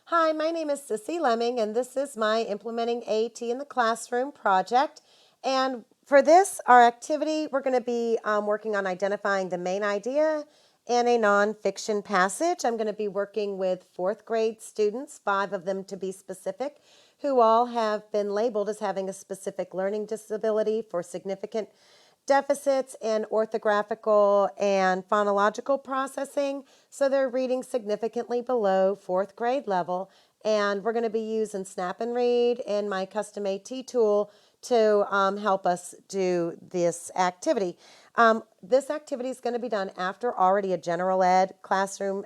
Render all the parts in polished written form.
Hi, my name is Sissy Lemming, and this is my Implementing AT in the Classroom project. And for this, our activity, we're going to be working on identifying the main idea in a nonfiction passage. I'm going to be working with fourth grade students, 5 of them to be specific, who all have been labeled as having a specific learning disability for significant deficits in orthographical and phonological processing, so they're reading significantly below fourth grade level. And we're going to be using Snap and Read in my custom AT tool to help us do this activity. This activity is going to be done after already a general ed classroom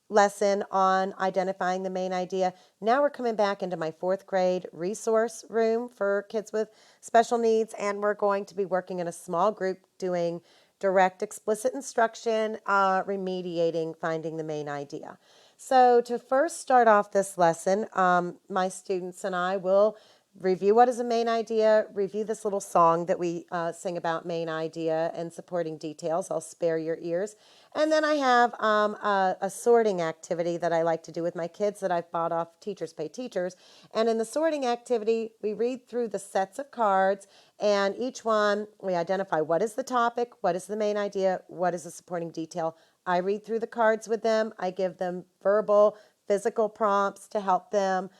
lesson on identifying the main idea. Now we're coming back into my fourth grade resource room for kids with special needs, and we're going to be working in a small group doing direct explicit instruction, remediating finding the main idea. So to first start off this lesson, my students and I will review what is a main idea, review this little song that we sing about main idea and supporting details. I'll spare your ears. And then I have a sorting activity that I like to do with my kids that I've bought off Teachers Pay Teachers. And in the sorting activity, we read through the sets of cards, and each one we identify what is the topic, what is the main idea, what is the supporting detail. I read through the cards with them. I give them verbal, physical prompts to help them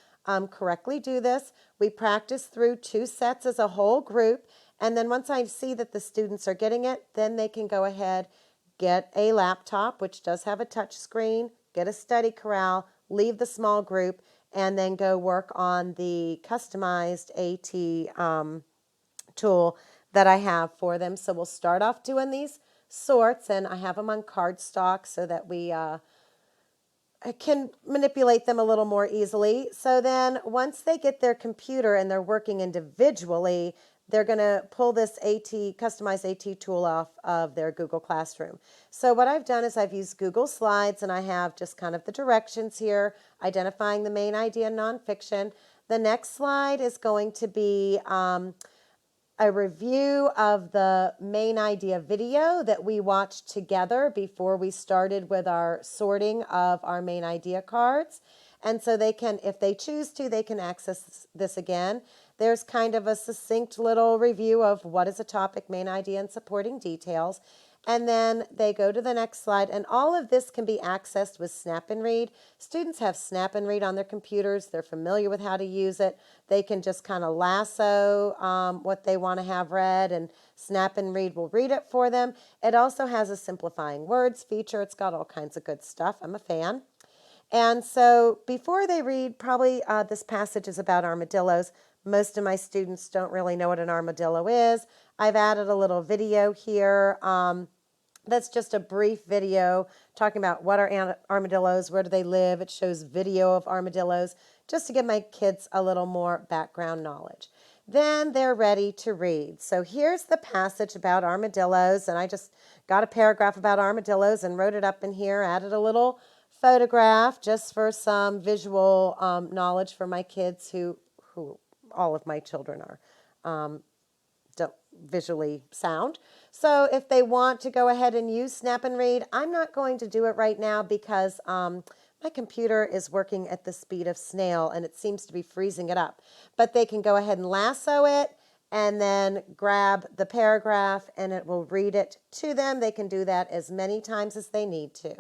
correctly do this. We practice through 2 sets as a whole group, and then once I see that the students are getting it, then they can go ahead, get a laptop, which does have a touch screen, get a study corral, leave the small group, and then go work on the customized AT tool that I have for them. So we'll start off doing these sorts, and I have them on cardstock so that we I can manipulate them a little more easily. So then once they get their computer and they're working individually, they're going to pull this customized AT tool off of their Google Classroom. So what I've done is I've used Google Slides, and I have just kind of the directions here, identifying the main idea in nonfiction. The next slide is going to be a review of the main idea video that we watched together before we started with our sorting of our main idea cards. And so they can, if they choose to, they can access this again. There's kind of a succinct little review of what is a topic, main idea, and supporting details. And then they go to the next slide, and all of this can be accessed with Snap and Read. Students have Snap and Read on their computers. They're familiar with how to use it. They can just kind of lasso what they want to have read, and Snap and Read will read it for them. It also has a simplifying words feature. It's got all kinds of good stuff. I'm a fan. And so before they read, probably this passage is about armadillos. Most of my students don't really know what an armadillo is. I've added a little video here. That's just a brief video talking about what are armadillos, where do they live. It shows video of armadillos just to give my kids a little more background knowledge. Then they're ready to read. So here's the passage about armadillos, and I just got a paragraph about armadillos and wrote it up in here, added a little photograph just for some visual knowledge for my kids who all of my children are visually sound. So if they want to go ahead and use Snap and Read, I'm not going to do it right now because my computer is working at the speed of snail and it seems to be freezing it up. But they can go ahead and lasso it and then grab the paragraph and it will read it to them. They can do that as many times as they need to.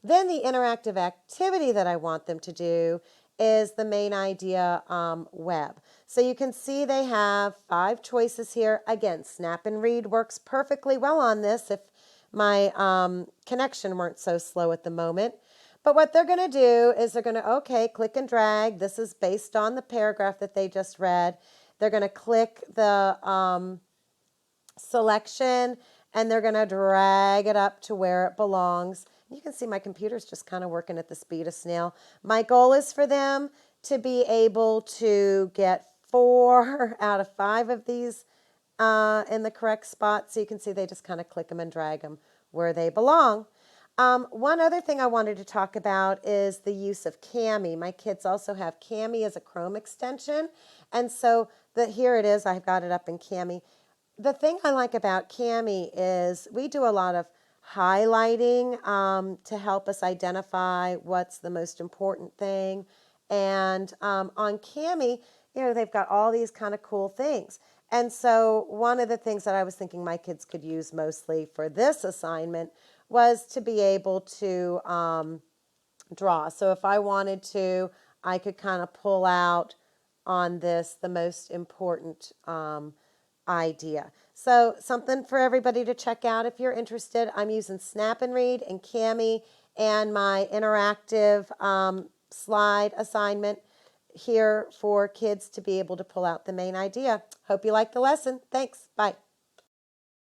Then the interactive activity that I want them to do is the main idea web. So you can see they have 5 choices here. Again, Snap and Read works perfectly well on this if my connection weren't so slow at the moment. But what they're going to do is they're going to, okay, click and drag. This is based on the paragraph that they just read. They're going to click the selection and they're going to drag it up to where it belongs. You can see my computer's just kind of working at the speed of snail. My goal is for them to be able to get 4 out of 5 of these in the correct spot. So you can see they just kind of click them and drag them where they belong. One other thing I wanted to talk about is the use of Cami. My kids also have Cami as a Chrome extension. And so here it is. I've got it up in Cami. The thing I like about Cami is we do a lot of highlighting to help us identify what's the most important thing. And on Cami, they've got all these kind of cool things. And so one of the things that I was thinking my kids could use mostly for this assignment was to be able to draw. So if I wanted to, I could kind of pull out on this the most important idea. So something for everybody to check out if you're interested. I'm using Snap and Read and Cami and my interactive slide assignment here for kids to be able to pull out the main idea. Hope you like the lesson. Thanks. Bye.